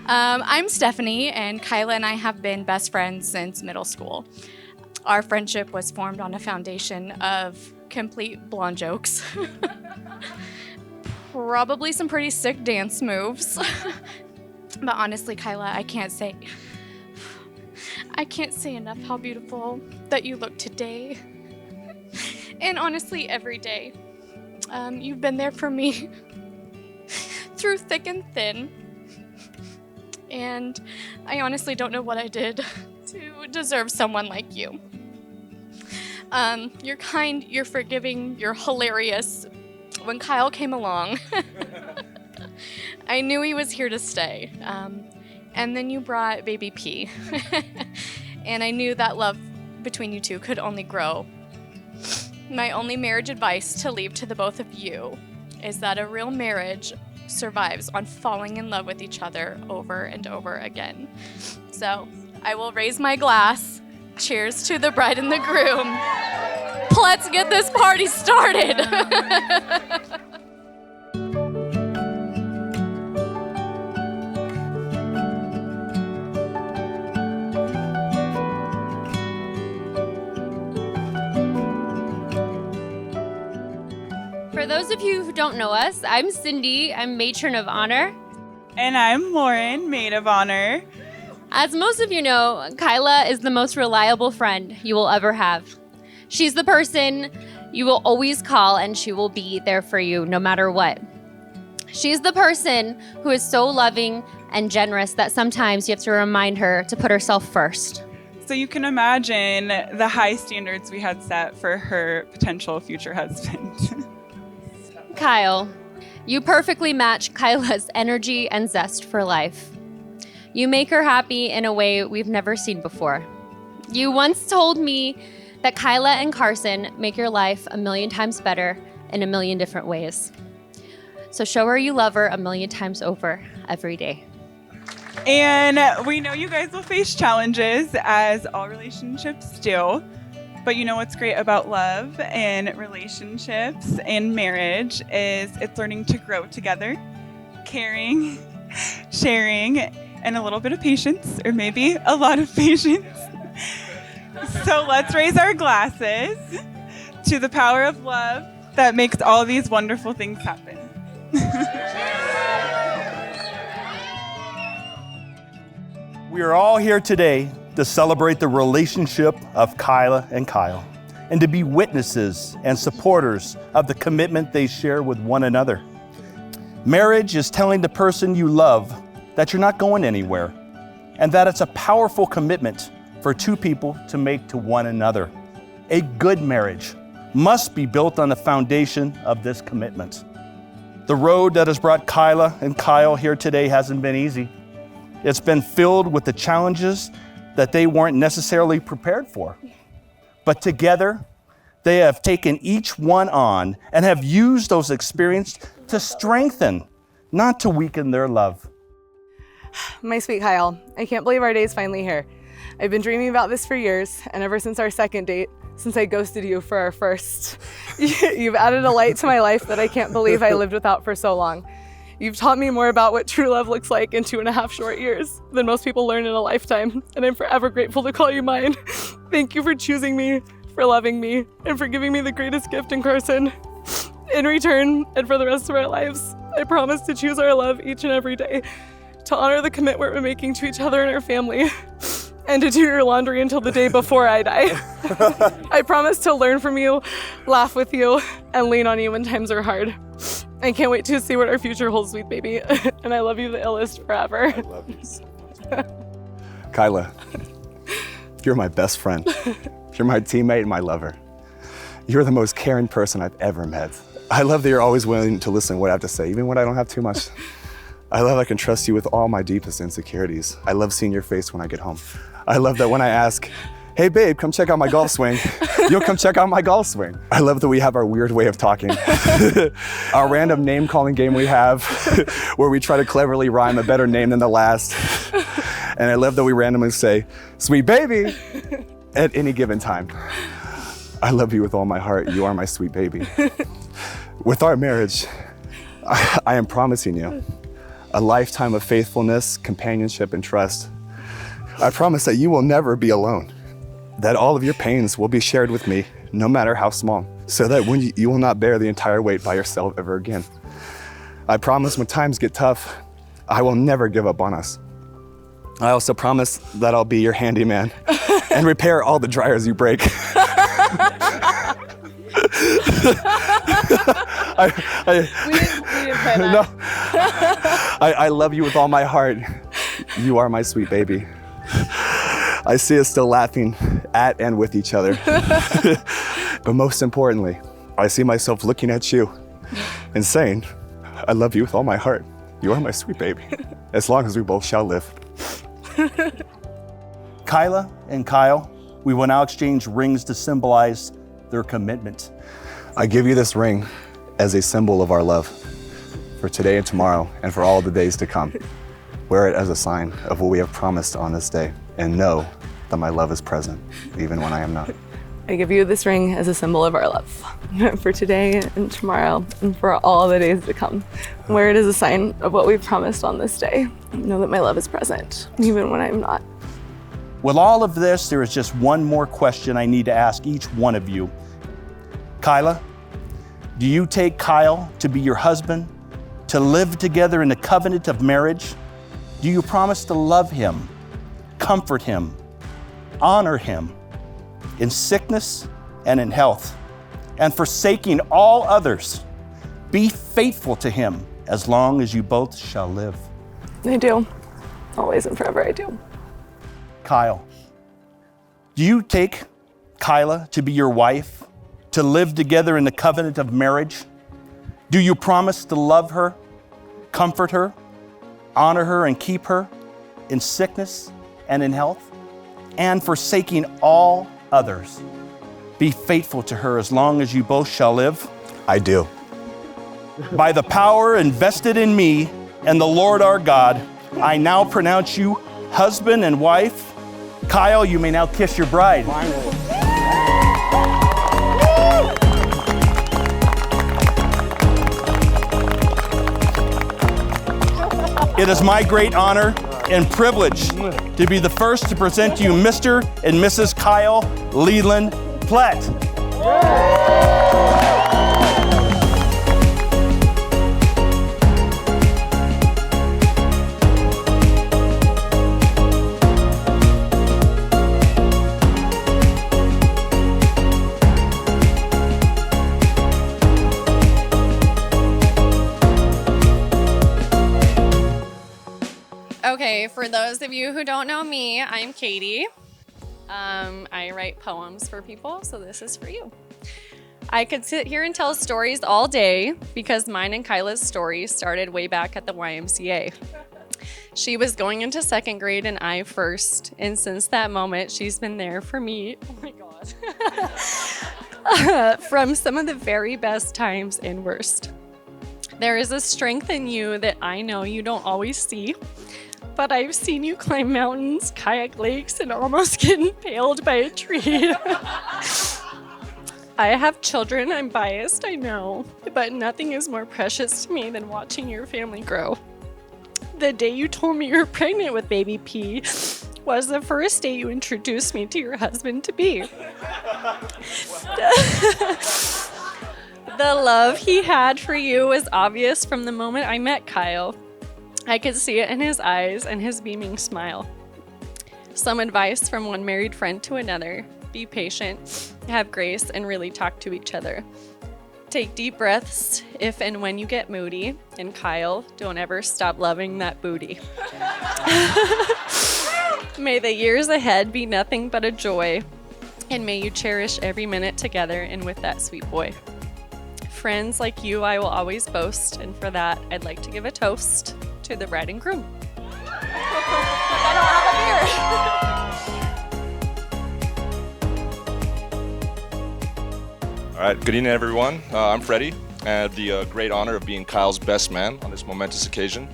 I'm Stephanie, and Kyla and I have been best friends since middle school. Our friendship was formed on a foundation of complete blonde jokes. Probably some pretty sick dance moves. But honestly, Kyla, I can't say enough how beautiful that you look today. And honestly, every day. You've been there for me through thick and thin. And I honestly don't know what I did to deserve someone like you. You're kind, you're forgiving, you're hilarious. When Kyle came along, I knew he was here to stay. And then you brought baby P. And I knew that love between you two could only grow. My only marriage advice to leave to the both of you is that a real marriage survives on falling in love with each other over and over again. So I will raise my glass. Cheers to the bride and the groom. Let's get this party started. For those of you who don't know us, I'm Cindy. I'm matron of honor. And I'm Lauren, maid of honor. As most of you know, Kyla is the most reliable friend you will ever have. She's the person you will always call, and she will be there for you no matter what. She's the person who is so loving and generous that sometimes you have to remind her to put herself first. So you can imagine the high standards we had set for her potential future husband. Kyle, you perfectly match Kyla's energy and zest for life. You make her happy in a way we've never seen before. You once told me that Kyla and Carson make your life 1,000,000 times better in 1,000,000 different ways. So show her you love her 1,000,000 times over every day. And we know you guys will face challenges, as all relationships do. But you know what's great about love and relationships and marriage is it's learning to grow together, caring, sharing, and a little bit of patience, or maybe a lot of patience. So let's raise our glasses to the power of love that makes all these wonderful things happen. We are all here today to celebrate the relationship of Kyla and Kyle, and to be witnesses and supporters of the commitment they share with one another. Marriage is telling the person you love that you're not going anywhere, and that it's a powerful commitment for two people to make to one another. A good marriage must be built on the foundation of this commitment. The road that has brought Kyla and Kyle here today hasn't been easy. It's been filled with the challenges that they weren't necessarily prepared for. But together, they have taken each one on and have used those experiences to strengthen, not to weaken their love. My sweet Kyle, I can't believe our day is finally here. I've been dreaming about this for years, and ever since our second date, since I ghosted you for our first, you've added a light to my life that I can't believe I lived without for so long. You've taught me more about what true love looks like in 2.5 short years than most people learn in a lifetime, and I'm forever grateful to call you mine. Thank you for choosing me, for loving me, and for giving me the greatest gift in Carson. In return, and for the rest of our lives, I promise to choose our love each and every day, to honor the commitment we're making to each other and our family, and to do your laundry until the day before I die. I promise to learn from you, laugh with you, and lean on you when times are hard. I can't wait to see what our future holds, sweet baby. And I love you the illest forever. I love you so much. Kyla, you're my best friend. You're my teammate and my lover. You're the most caring person I've ever met. I love that you're always willing to listen to what I have to say, even when I don't have too much. I love I can trust you with all my deepest insecurities. I love seeing your face when I get home. I love that when I ask, hey babe, come check out my golf swing, you'll come check out my golf swing. I love that we have our weird way of talking. Our random name calling game we have where we try to cleverly rhyme a better name than the last. And I love that we randomly say, sweet baby, at any given time. I love you with all my heart. You are my sweet baby. With our marriage, I am promising you, a lifetime of faithfulness, companionship, and trust. I promise that you will never be alone, that all of your pains will be shared with me, no matter how small, so that when you will not bear the entire weight by yourself ever again. I promise when times get tough, I will never give up on us. I also promise that I'll be your handyman and repair all the dryers you break. I love you with all my heart. You are my sweet baby. I see us still laughing at and with each other. But most importantly, I see myself looking at you and saying, I love you with all my heart. You are my sweet baby, as long as we both shall live. Kyla and Kyle, we will now exchange rings to symbolize their commitment. I give you this ring as a symbol of our love for today and tomorrow and for all the days to come. Wear it as a sign of what we have promised on this day, and know that my love is present, even when I am not. I give you this ring as a symbol of our love for today and tomorrow and for all the days to come. Wear it as a sign of what we've promised on this day. Know that my love is present, even when I'm not. With all of this, there is just one more question I need to ask each one of you. Kyla, do you take Kyle to be your husband, to live together in the covenant of marriage? Do you promise to love him, comfort him, honor him in sickness and in health, and forsaking all others, be faithful to him as long as you both shall live? I do. Always and forever I do. Kyle, do you take Kyla to be your wife, to live together in the covenant of marriage? Do you promise to love her, comfort her, honor her, and keep her in sickness and in health, and forsaking all others, be faithful to her as long as you both shall live? I do. By the power invested in me and the Lord our God, I now pronounce you husband and wife. Kyle, you may now kiss your bride. It is my great honor and privilege to be the first to present to you Mr. and Mrs. Kyle Leland Platt. Okay, for those of you who don't know me, I'm Katie. I write poems for people, so this is for you. I could sit here and tell stories all day because mine and Kyla's story started way back at the YMCA. She was going into second grade and I first, and since that moment, she's been there for me. Oh my God. From some of the very best times and worst. There is a strength in you that I know you don't always see, but I've seen you climb mountains, kayak lakes, and almost get impaled by a tree. I have children, I'm biased, I know, but nothing is more precious to me than watching your family grow. The day you told me you were pregnant with baby P was the first day you introduced me to your husband-to-be. The love he had for you was obvious from the moment I met Kyle. I could see it in his eyes and his beaming smile. Some advice from one married friend to another: be patient, have grace, and really talk to each other. Take deep breaths if and when you get moody. And Kyle, don't ever stop loving that booty. May the years ahead be nothing but a joy, and may you cherish every minute together and with that sweet boy. Friends like you I will always boast, and for that I'd like to give a toast to the bride and groom. I don't have a beer. All right, good evening, everyone. I'm Freddie, and I have the great honor of being Kyle's best man on this momentous occasion.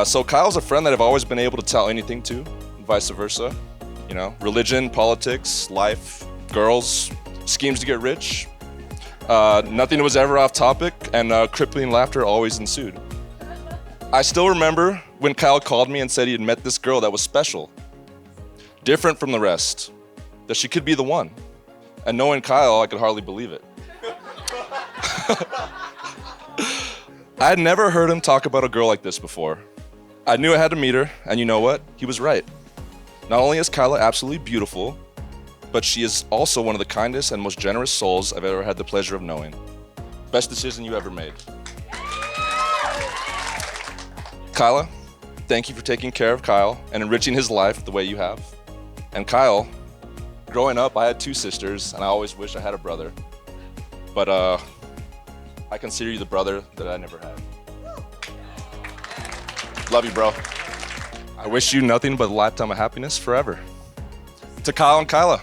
So Kyle's a friend that I've always been able to tell anything to, and vice versa. You know, religion, politics, life, girls, schemes to get rich. Nothing was ever off topic, and crippling laughter always ensued. I still remember when Kyle called me and said he had met this girl that was special, different from the rest, that she could be the one. And knowing Kyle, I could hardly believe it. I had never heard him talk about a girl like this before. I knew I had to meet her, and you know what? He was right. Not only is Kyla absolutely beautiful, but she is also one of the kindest and most generous souls I've ever had the pleasure of knowing. Best decision you ever made. Kyla, thank you for taking care of Kyle and enriching his life the way you have. And Kyle, growing up, I had 2 sisters, and I always wish I had a brother. But I consider you the brother that I never had. Love you, bro. I wish you nothing but a lifetime of happiness forever. To Kyle and Kyla,